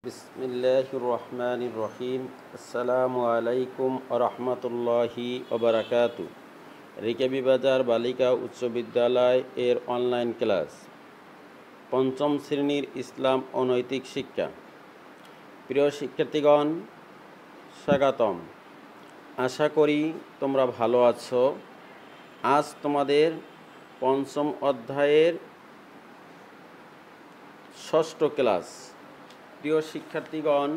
বিসমিল্লাহির রহমানির রহিম। আসসালামু আলাইকুম ওয়া রাহমাতুল্লাহি ওয়া বারাকাতুহু। রিকাবি বাজার বালিকা উচ্চ বিদ্যালয় এর অনলাইন ক্লাস, পঞ্চম শ্রেণীর ইসলাম ও নৈতিক শিক্ষা। প্রিয় শিক্ষার্থীগণ, স্বাগতম। আশা করি তোমরা ভালো আছো। আজ তোমাদের পঞ্চম অধ্যায়ের ষষ্ঠ ক্লাস। প্রিয় শিক্ষার্থীগণ,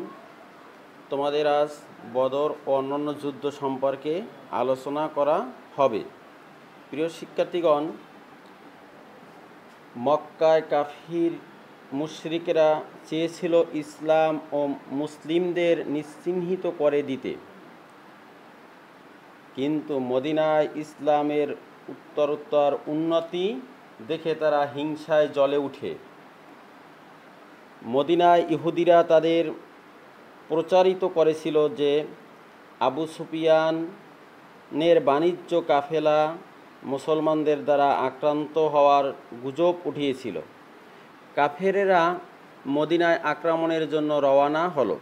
তোমাদের আজ বদর ও অন্যান্য যুদ্ধ সম্পর্কে আলোচনা করা হবে। প্রিয় শিক্ষার্থীগণ, মক্কায় কাফির মুশরিকরা চেয়েছিল ইসলাম ও মুসলিমদের নিশ্চিহ্নিত করে দিতে, কিন্তু মদিনায় ইসলামের উত্তরোত্তর উন্নতি দেখে তারা হিংসায় জ্বলে ওঠে। মদিনায় ইহুদিরা তাদের প্রচারিত করেছিল যে আবু সুফিয়ানের বাণিজ্য কাফেলা মুসলমানদের দ্বারা আক্রান্ত হওয়ার গুজব উঠিয়েছিল। কাফেরেরা মদিনায় আক্রমণের জন্য রওনা হলো।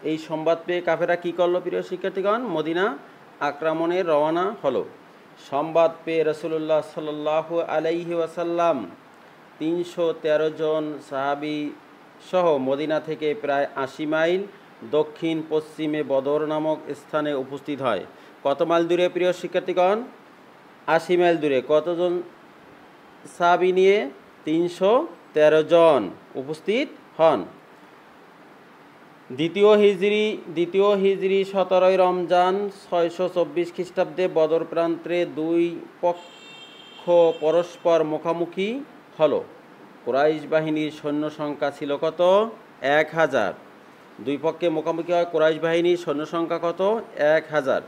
এই সংবাদ পেয়ে কাফেরা কী করলো? প্রিয় শিক্ষার্থীগণ, মদিনা আক্রমণের রওনা হলো। সংবাদ পেয়ে রাসূলুল্লাহ সাল্লাল্লাহু আলাইহি ওয়াসাল্লাম 313 জন সাহাবী সহ মদিনা থেকে প্রায় 80 মাইল দক্ষিণ পশ্চিমে বদর নামক স্থানে উপস্থিত হয়। কত মাইল দূরে প্রিয় শিক্ষার্থীগণ? 80 মাইল দূরে। কতজন সাহাবী নিয়ে? 313 জন উপস্থিত হন। দ্বিতীয় হিজরি 17 রমজান 624 খ্রিস্টাব্দে বদর প্রান্তে দুই পক্ষ পরস্পর মুখোমুখি হলো। কুরাইশ বাহিনীর সৈন্য সংখ্যা ছিল কত? 1000। দুই পক্ষে মুখোমুখি হয়। কুরাইশ বাহিনীর সৈন্য সংখ্যা কত? 1000।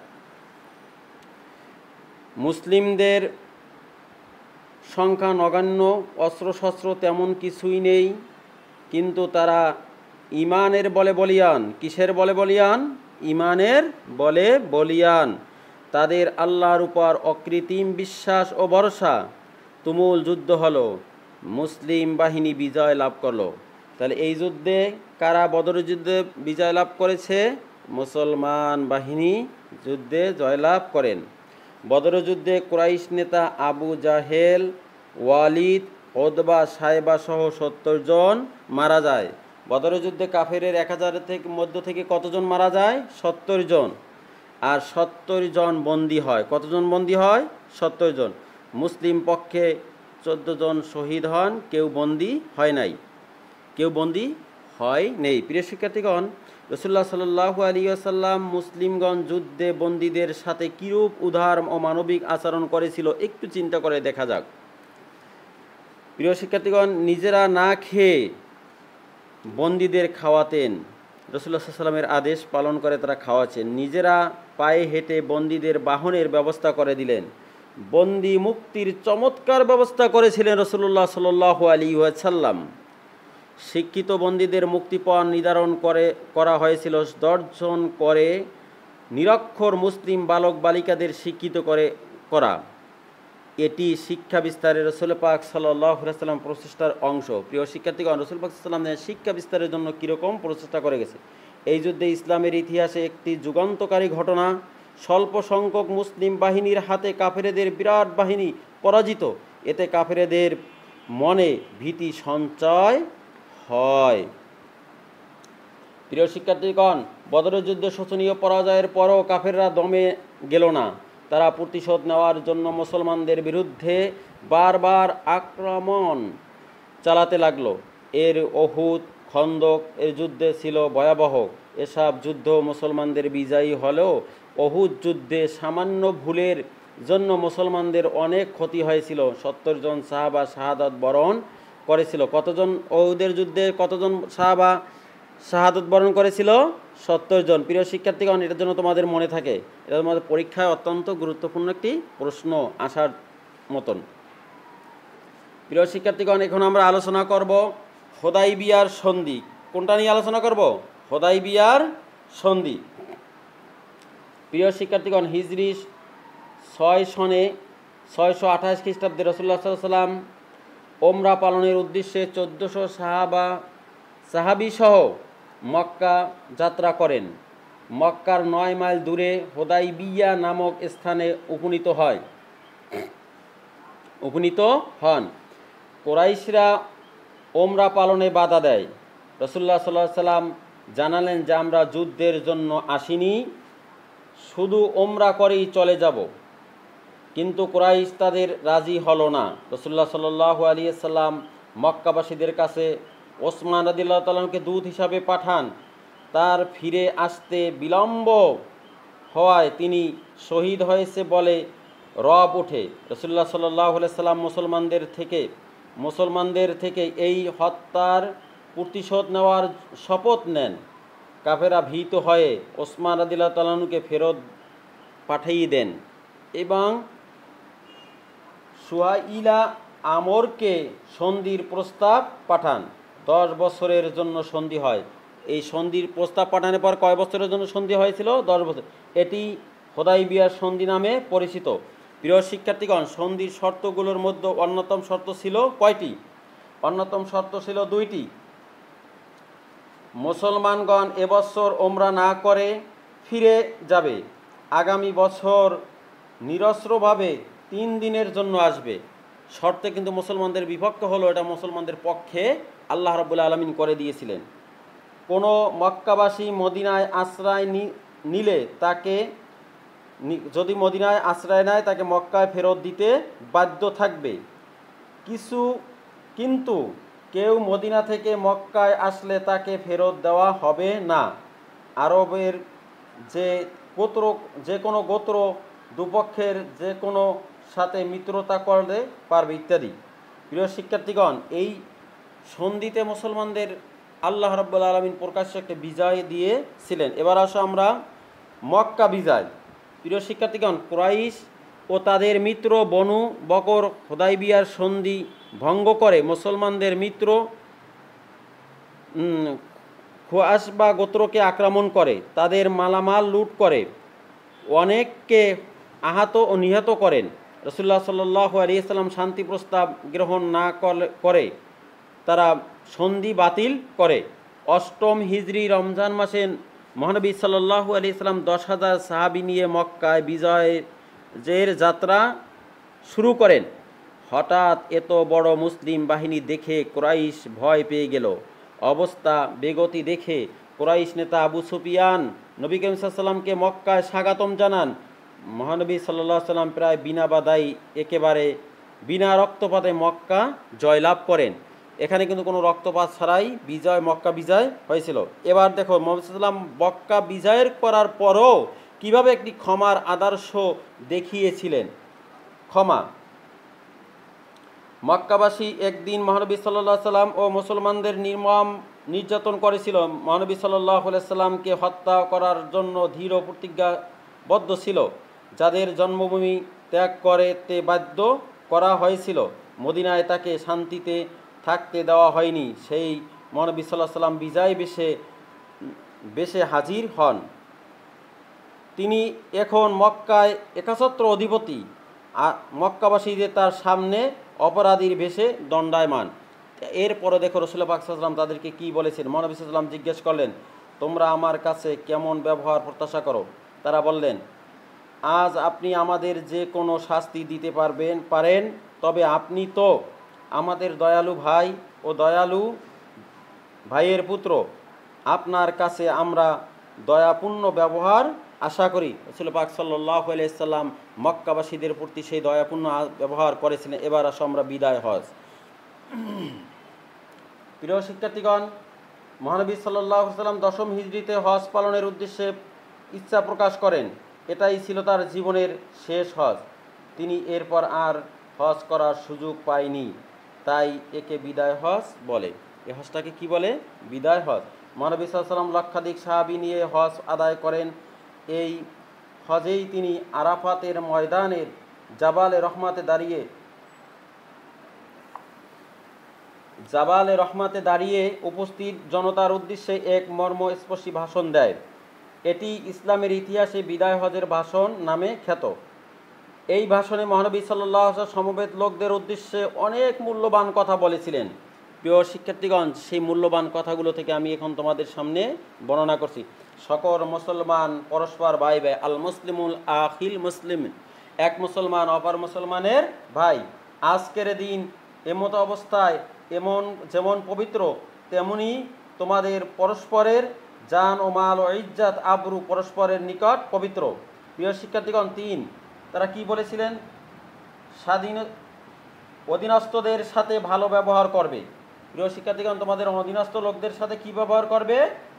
মুসলিমদের সংখ্যা নগণ্য, অস্ত্রশস্ত্র তেমন কিছুই নেই, কিন্তু তারা ঈমানের বলে বলিয়ান। কিসের বলে বলিয়ান? ঈমানের বলে বলিয়ান। তাদের আল্লাহর উপর অকৃত্রিম বিশ্বাস ও ভরসা। তুমুল যুদ্ধ হলো, মুসলিম বাহিনী বিজয় লাভ করলো। তাহলে এই যুদ্ধে কারা বদরের যুদ্ধে বিজয় লাভ করেছে? মুসলমান বাহিনী যুদ্ধে জয়লাভ করেন। বদরের যুদ্ধে কুরাইশ নেতা আবু জাহেল, ওয়ালিদ, উতবা, সাইবা সহ 70 জন মারা যায়। বদরের যুদ্ধে কাফেরের 1000 থেকে মধ্য থেকে কতজন মারা যায়? 70 জন। আর 70 জন বন্দী হয়। কতজন বন্দী হয়? 70 জন। মুসলিম পক্ষে 14 জন শহীদ হন। কেউ বন্দী হয় নাই। প্রিয় শিক্ষার্থীগণ, রাসূলুল্লাহ সাল্লাল্লাহু আলাইহি ওয়াসাল্লাম মুসলিমগণ যুদ্ধে বন্দীদের সাথে কিরূপ উদার ও মানবিক আচরণ করেছিল একটু চিন্তা করে দেখা যাক। প্রিয় শিক্ষার্থীগণ, নিজেরা না খেয়ে বন্দীদের খাওয়াতেন। রাসূলুল্লাহ সাল্লাল্লাহু আলাইহি ওয়াসাল্লামের আদেশ পালন করে তারা খাওয়াচ্ছেন। নিজেরা পায়ে হেঁটে বন্দীদের বাহনের ব্যবস্থা করে দিলেন। বন্দী মুক্তির চমৎকার ব্যবস্থা করেছিলেন রাসূলুল্লাহ সাল্লাল্লাহু আলাইহি ওয়াসাল্লাম। শিক্ষিত বন্দীদের মুক্তিপণ নির্ধারণ করা হয়েছিল 10 জন করে নিরক্ষর মুসলিম বালক বালিকাদের শিক্ষিত করা। এটি শিক্ষা বিস্তারের রাসূল পাক সাল্লাল্লাহু আলাইহি ওয়াসাল্লাম প্রচেষ্টার অংশ। প্রিয় শিক্ষার্থীগণ, রাসূল পাক সাল্লাল্লাহু আলাইহি ওয়াসাল্লাম শিক্ষা বিস্তারের জন্য কীরকম প্রচেষ্টা করে গেছে। এই যুদ্ধে ইসলামের ইতিহাসে একটি যুগান্তকারী ঘটনা। স্বল্প সংখ্যক মুসলিম বাহিনীর হাতে কাফেরদের বিরাট বাহিনী পরাজিত। এতে কাফেরদের মনে ভীতি সঞ্চয় হয়। প্রিয় শিক্ষার্থীগণ, বদরের যুদ্ধে শোচনীয় পরাজয়ের পরও কাফেররা দমে গেল না। তারা প্রতিশোধ নেওয়ার জন্য মুসলমানদের বিরুদ্ধে বারবার আক্রমণ চালাতে লাগলো। এর উহুদ, খন্দক এর যুদ্ধে ছিল ভয়াবহ। এসব যুদ্ধ মুসলমানদের বিজয়ী হলেও উহুদ যুদ্ধে সামান্য ভুলের জন্য মুসলমানদের অনেক ক্ষতি হয়েছিল। 70 জন সাহাবা শাহাদাত বরণ করেছিল। কতজন? উহুদের যুদ্ধে কতজন সাহাবা শাহাদাত বরণ করেছিল? 70 জন। প্রিয় শিক্ষার্থীগণ, এটার জন্য তোমাদের মনে থাকে, এটা তোমাদের পরীক্ষায় অত্যন্ত গুরুত্বপূর্ণ একটি প্রশ্ন আসার মতন। প্রিয় শিক্ষার্থীগণ, এখন আমরা আলোচনা করব হুদাইবিয়ার সন্ধি। কোনটা নিয়ে আলোচনা করব? হুদাইবিয়ার সন্ধি। প্রিয় শিক্ষার্থীগণ, হিজরি 6 সনে 628 খ্রিস্টাব্দে রাসূলুল্লাহ সাল্লাল্লাহু আলাইহি ওয়াসাল্লাম ওমরা পালনের উদ্দেশ্যে 1400 সাহাবী সহ মক্কা যাত্রা করেন। মক্কার 9 মাইল দূরে হুদাইবিয়া নামক স্থানে উপনীত হন। কুরাইশরা ওমরা পালনে বাধা দেয়। রাসূলুল্লাহ সাল্লাল্লাহু আলাইহি সাল্লাম জানালেন যে আমরা যুদ্ধের জন্য আসিনি, শুধু ওমরা করেই চলে যাব। কিন্তু কুরাইশ তাদের রাজি হলো না। রাসূলুল্লাহ সাল্লাল্লাহু আলাইহি সাল্লাম মক্কাবাসীদের কাছে ওসমান রাদিয়াল্লাহু তাআলাকে দূত হিসাবে পাঠান। তার ফিরে আসতে বিলম্ব হওয়ায় তিনি শহীদ হয়েছে বলে রব ওঠে। রাসূলুল্লাহ সাল্লাল্লাহু আলাইহি সাল্লাম মুসলমানদের থেকে এই হত্যার প্রতিশোধ নেওয়ার শপথ নেন। কাফেররা ভীত হয়ে ওসমান রাদিয়াল্লাহু তাআলাকে ফেরত পাঠিয়ে দেন এবং সুহাইলা আমরকে সন্ধির প্রস্তাব পাঠান। 10 বছরের জন্য সন্ধি হয়। এই সন্ধির প্রস্তাব পাঠানোর পর কয় বছরের জন্য সন্ধি হয়েছিল? 10 বছর। এটি হুদাইবিয়ার সন্ধি নামে পরিচিত। প্রিয় শিক্ষার্থীগণ, সন্ধির শর্তগুলোর মধ্যে অন্যতম শর্ত ছিল কয়টি? অন্যতম শর্ত ছিল 2টি। মুসলমানগণ এবছর ওমরা না করে ফিরে যাবে, আগামী বছর নিরস্ত্রভাবে 3 দিনের জন্য আসবে। শর্তে কিন্তু মুসলমানদের বিপক্ষ হলো, এটা মুসলমানদের পক্ষে আল্লাহ রাব্বুল আলামিন করে দিয়েছিলেন। কোনো মক্কাবাসী মদিনায় আশ্রয় নিলে তাকে, যদি মদিনায় আশ্রয় নেয় তাকে মক্কায় ফেরত দিতে বাধ্য থাকবে। কিন্তু কেউ মদিনা থেকে মক্কায় আসলে তাকে ফেরত দেওয়া হবে না। আরবের যে কোনো গোত্র দুপক্ষের যে কোনো সাথে মিত্রতা করতে পারবে ইত্যাদি। প্রিয় শিক্ষার্থীগণ, এই সন্ধিতে মুসলমানদের আল্লাহ রাব্বুল আলামিন প্রকাশ্যে একটা বিজয় দিয়েছিলেন। এবার আসো আমরা মক্কা বিজয়। প্রিয় শিক্ষার্থীগণ, কুরাইশ ও তাদের মিত্র বনু বকর হুদাইবিয়ার সন্ধি ভঙ্গ করে মুসলমানদের মিত্র খুয়াসবা গোত্রকে আক্রমণ করে, তাদের মালামাল লুট করে, অনেককে আহত ও নিহত করেন। রাসূলুল্লাহ সাল্লাল্লাহু আলাইহি সাল্লাম শান্তি প্রস্তাব গ্রহণ না করে তারা সন্ধি বাতিল করে। 8ম হিজরি রমজান মাসে মহানবী সাল্লাল্লাহু আলাইহি সাল্লাম 10,000 সাহাবী নিয়ে মক্কায় বিজয়ের যাত্রা শুরু করেন। হঠাৎ এত বড় মুসলিম বাহিনী দেখে কুরাইশ ভয় পেয়ে গেল। অবস্থা বেগতি দেখে কুরাইশ নেতা আবু সুফিয়ান নবী করিম সাল্লাল্লাহু আলাইহি সাল্লামকে মক্কায় স্বাগতম জানান। মহানবী সাল্লাল্লাহু আলাইহি সাল্লাম প্রায় বিনা বাধাই, একেবারে বিনা রক্তপাতে মক্কা জয়লাভ করেন। এখানে কিন্তু কোনো রক্তপাত ছাড়াই মক্কা বিজয় হয়েছিল। এবার দেখো, মুহাম্মদ সাল্লাল্লাহু আলাইহি সাল্লাম মক্কা বিজয়ের করার পরও কিভাবে একটি ক্ষমার আদর্শ দেখিয়েছিলেন। ক্ষমা। মক্কাবাসী একদিন মহানবী সাল্লাল্লাহু আলাইহি সাল্লাম ও মুসলমানদের নির্মম নির্যাতন করেছিল। মহানবী সাল্লাল্লাহু আলাইহি সাল্লামকে হত্যা করার জন্য দৃঢ় প্রতিজ্ঞাবদ্ধ ছিল। যাদের জন্মভূমি ত্যাগ করতে বাধ্য করা হয়েছিল, মদিনায় তাকে শান্তিতে থাকতে দেওয়া হয়নি, সেই মহানবী সাল্লাল্লাহু আলাইহি সাল্লাম বিজয় বেশে হাজির হন। তিনি এখন মক্কায় একচ্ছত্র অধিপতি, আর মক্কাবাসীদের তার সামনে অপরাধীর বেশে দণ্ডায়মান। এরপরে দেখো রাসূল পাক সাল্লাল্লাহু আলাইহি ওয়াসাল্লাম তাদেরকে কি বলেছেন। মহানবী সাল্লাল্লাহু আলাইহি ওয়াসাল্লাম জিজ্ঞেস করলেন, তোমরা আমার কাছে কেমন ব্যবহার প্রত্যাশা করো? তারা বললেন, আজ আপনি আমাদের যে কোনো শাস্তি দিতে পারেন, তবে আপনি তো আমাদের দয়ালু ভাই ও দয়ালু ভাইয়ের পুত্র, আপনার কাছে আমরা দয়াপূর্ণ ব্যবহার আশা করি। রাসূল পাক সাল্লাল্লাহু আলাইহি সাল্লাম মক্কাবাসীদের প্রতি সেই দয়াপূর্ণ ব্যবহার করেছিলেন। এবার আসো আমরা বিদায় হজ। প্রিয় শিক্ষার্থীগণ, মহানবী সাল্লাল্লাহু আলাইহি সাল্লাম 10ম হিজরিতে হজ পালনের উদ্দেশ্যে ইচ্ছা প্রকাশ করেন। এটাই ছিল তার জীবনের শেষ হজ। তিনি এরপর আর হজ করার সুযোগ পায়নি, তাই একে বিদায় হজ বলে। এই হজটাকে কি বলে? বিদায় হজ। মহানবী সাল্লাল্লাহু আলাইহি সাল্লাম লক্ষাধিক সাহাবী নিয়ে হজ আদায় করেন। এই হজেই তিনি আরাফাতের ময়দানের জাবালে রহমাতে দাঁড়িয়ে উপস্থিত জনতার উদ্দেশ্যে এক মর্মস্পর্শী ভাষণ দেয়। এটি ইসলামের ইতিহাসে বিদায় হজের ভাষণ নামে খ্যাত। এই ভাষণে মহানবী সাল্লাল্লাহু আলাইহি ওয়াসাল্লাম সমবেত লোকদের উদ্দেশ্যে অনেক মূল্যবান কথা বলেছিলেন। প্রিয় শিক্ষার্থীগণ, সেই মূল্যবান কথাগুলো থেকে আমি এখন তোমাদের সামনে বর্ণনা করছি। সকল মুসলমান পরস্পর ভাই ভাই, আল মুসলিমুল আখিল মুসলিম, এক মুসলমান অপর মুসলমানের ভাই। আজকের দিন এমতো অবস্থায় যেমন পবিত্র, তেমনি তোমাদের পরস্পরের জান ও মাল ও ইজ্জাত আবরু পরস্পরের নিকট পবিত্র। প্রিয় শিক্ষার্থীগণ, তারা কি বলেছিলেন? অধীনস্থদের সাথে ভালো ব্যবহার করবে। প্রিয় শিক্ষার্থীগণ, তোমাদের অধীনস্থ লোকদের সাথে কি ব্যবহার করবে?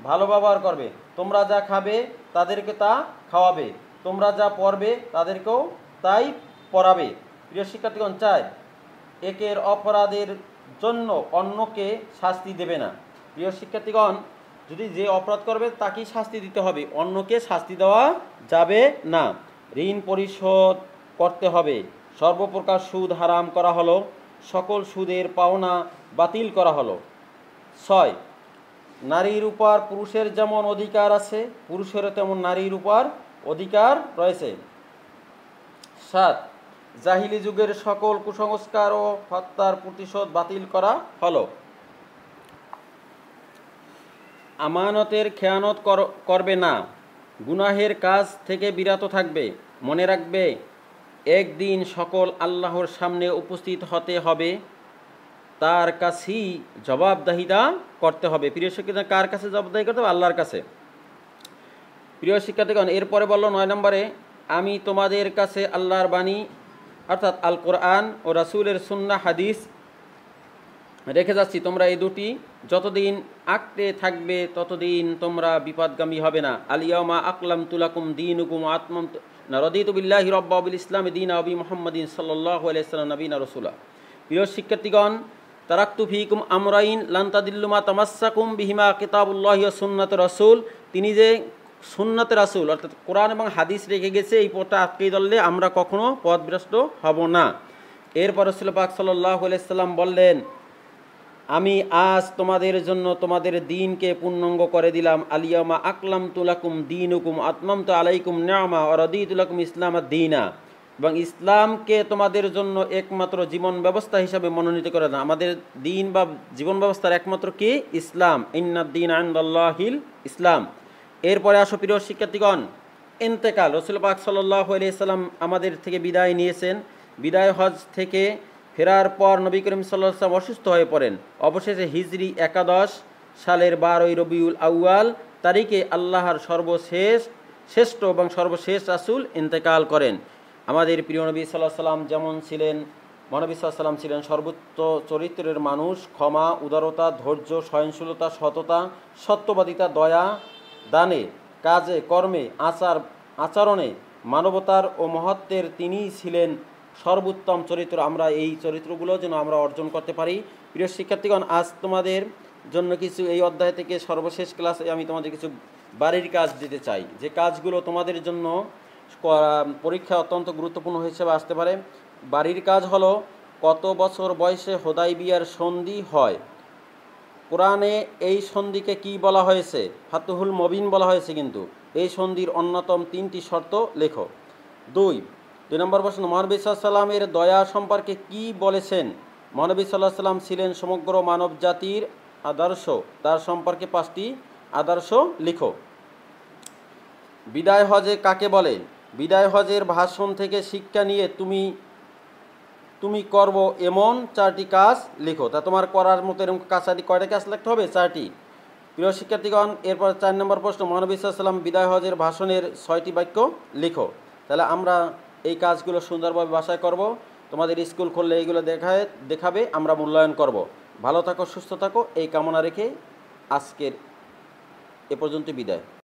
ভালো ব্যবহার করবে। তোমরা যা খাবে তাদেরকে তা খাওয়াবে, তোমরা যা পড়বে তাদেরকেও তাই পড়াবে। প্রিয় শিক্ষার্থীগণ, একের অপরাধের জন্য অন্যকে শাস্তি দেবে না। প্রিয় শিক্ষার্থীগণ, যদি যে অপরাধ করবে তাকেই শাস্তি দিতে হবে, অন্যকে শাস্তি দেওয়া যাবে না। ঋণ পরিশোধ করতে হবে। সর্বপ্রকার সুদ হারাম করা হলো, সকল সুদের পাওনা বাতিল করা হলো। 6, নারীর উপর পুরুষের যেমন অধিকার আছে, পুরুষেরও তেমন নারীর উপর অধিকার রয়েছে। 7, জাহিলি যুগের সকল কুসংস্কার ও হত্যার প্রতিশোধ বাতিল করা হলো। আমানতের খেয়ানত করবে না, গুনাহের কাজ থেকে বিরত থাকবে। মনে রাখবে, একদিন সকল আল্লাহর সামনে উপস্থিত হতে হবে, তার কাছেই জবাবদিহিতা করতে হবে। প্রিয় শিক্ষার্থী, কার কাছে জবাবদিহি করতে হবে? আল্লাহর কাছে। প্রিয় শিক্ষার্থীগণ, এরপরে বলল 9 নম্বরে, আমি তোমাদের কাছে আল্লাহর বাণী অর্থাৎ আল কোরআন ও রাসূলের সুন্নাহ হাদিস রেখে যাচ্ছি। তোমরা এই দুটি যতদিন আঁকড়ে থাকবে ততদিন তোমরা বিপদগামী হবে না। আলিয়াউমা আকলামতু লাকুম দীনুকুম আতমামতু রাদিতু বিল্লাহি রাব্বা ওয়া বিল ইসলামি দীনা ওয়া বি মুহাম্মাদিন সাল্লাল্লাহু আলাইহি ওয়াসাল্লাম নবিয়্যিনা রাসূলা। প্রিয় শিক্ষার্থীগণ, তারাকতু ফীকুম আমরাইন লান তাদিল্লু মা তামাসসাকুম বিহিমা কিতাবুল্লাহি ওয়া সুন্নাতুর রাসূল। তিনি যে সুন্নাতে রাসূল অর্থাৎ কোরআন এবং হাদিস রেখে গেছে, এই পথটা আটকে ধরলে আমরা কখনো পথভ্রষ্ট হব না। এরপর রাসূল পাক সাল্লাল্লাহু আলাইহি ওয়াসাল্লাম বললেন, আমি আজ তোমাদের জন্য তোমাদের দ্বীনকে পূর্ণাঙ্গ করে দিলাম। আলিয়াউমা আকলামতু লাকুম দীনুকুম আতমামতু আলাইকুম নি'মা ওয়া রাদিতু লাকুম ইসলাম দীনা। এবং ইসলামকে তোমাদের জন্য একমাত্র জীবন ব্যবস্থা হিসাবে মনোনীত করে না। আমাদের দ্বীন বা জীবন ব্যবস্থার একমাত্র কি? ইসলাম। ইন্নাদ দীনা ইনদাল্লাহিল ইসলাম। এরপরে আসো প্রিয় শিক্ষার্থীগণ, ইন্তেকাল। রাসূল পাক সাল্লাল্লাহু আলাইহি সাল্লাম আমাদের থেকে বিদায় নিয়েছেন। বিদায় হজ থেকে ফেরার পর নবী করিম সাল্লাল্লাহু আলাইহি ওয়াসাল্লাম অসুস্থ হয়ে পড়েন। অবশেষে হিজরি 11 সালের 12 রবিউল আউয়াল তারিখে আল্লাহর শ্রেষ্ঠ এবং সর্বশেষ রাসূল ইন্তেকাল করেন। আমাদের প্রিয় নবী সাল্লাল্লাহু আলাইহি ওয়াসাল্লাম যেমন ছিলেন, মহানবী সাল্লাল্লাহু আলাইহি ওয়াসাল্লাম ছিলেন সর্বোচ্চ চরিত্রের মানুষ। ক্ষমা, উদারতা, ধৈর্য, সহনশীলতা, সততা, সত্যবাদিতা, দয়া, দানে, কাজে, কর্মে, আচরণে, মানবতার ও মহত্বের তিনিই ছিলেন সর্বোত্তম চরিত্র। আমরা এই চরিত্রগুলো যেন আমরা অর্জন করতে পারি। প্রিয় শিক্ষার্থীগণ, আজ তোমাদের জন্য কিছু এই অধ্যায় থেকে সর্বশেষ ক্লাসে আমি তোমাদের কিছু বাড়ির কাজ দিতে চাই, যে কাজগুলো তোমাদের জন্য পরীক্ষা অত্যন্ত গুরুত্বপূর্ণ হিসেবে আসতে পারে। বাড়ির কাজ হলো, কত বছর বয়সে হুদাইবিয়ার সন্ধি হয়? কোরআনে এই সন্ধিকে কি বলা হয়েছে? ফাতহুল মুবিন বলা হয়েছে, কিন্তু এই সন্ধির অন্যতম 3টি শর্ত লেখো। 2 নম্বর প্রশ্ন, মহানবী সাল্লাল্লাহু আলাইহি ওয়াসাল্লামের দয়া সম্পর্কে কি বলেছেন? মহানবী সাল্লাল্লাহু আলাইহি ওয়াসাল্লাম ছিলেন সমগ্র মানব জাতির আদর্শ, তার সম্পর্কে 5টি আদর্শ লিখো। বিদায় হজে কাকে বলে? বিদায় হজের ভাষণ থেকে শিক্ষা নিয়ে তুমি করব এমন 4টি কাজ লিখো। তা তোমার করার মতো এরকম কয়টা কাজ লিখতে হবে? 4টি। প্রিয় শিক্ষার্থীগণ, এরপর 4 নম্বর প্রশ্ন, মহানবী সাল্লাল্লাহু আলাইহি ওয়াসাল্লাম বিদায় হজের ভাষণের 6টি বাক্য লিখো। তাহলে আমরা এই কাজগুলো সুন্দরভাবে বাসায় করব। তোমাদের স্কুল খুললে এইগুলো দেখাবে, আমরা মূল্যায়ন করব। ভালো থাকো, সুস্থ থাকো, এই কামনা রেখে আজকের এ পর্যন্ত বিদায়।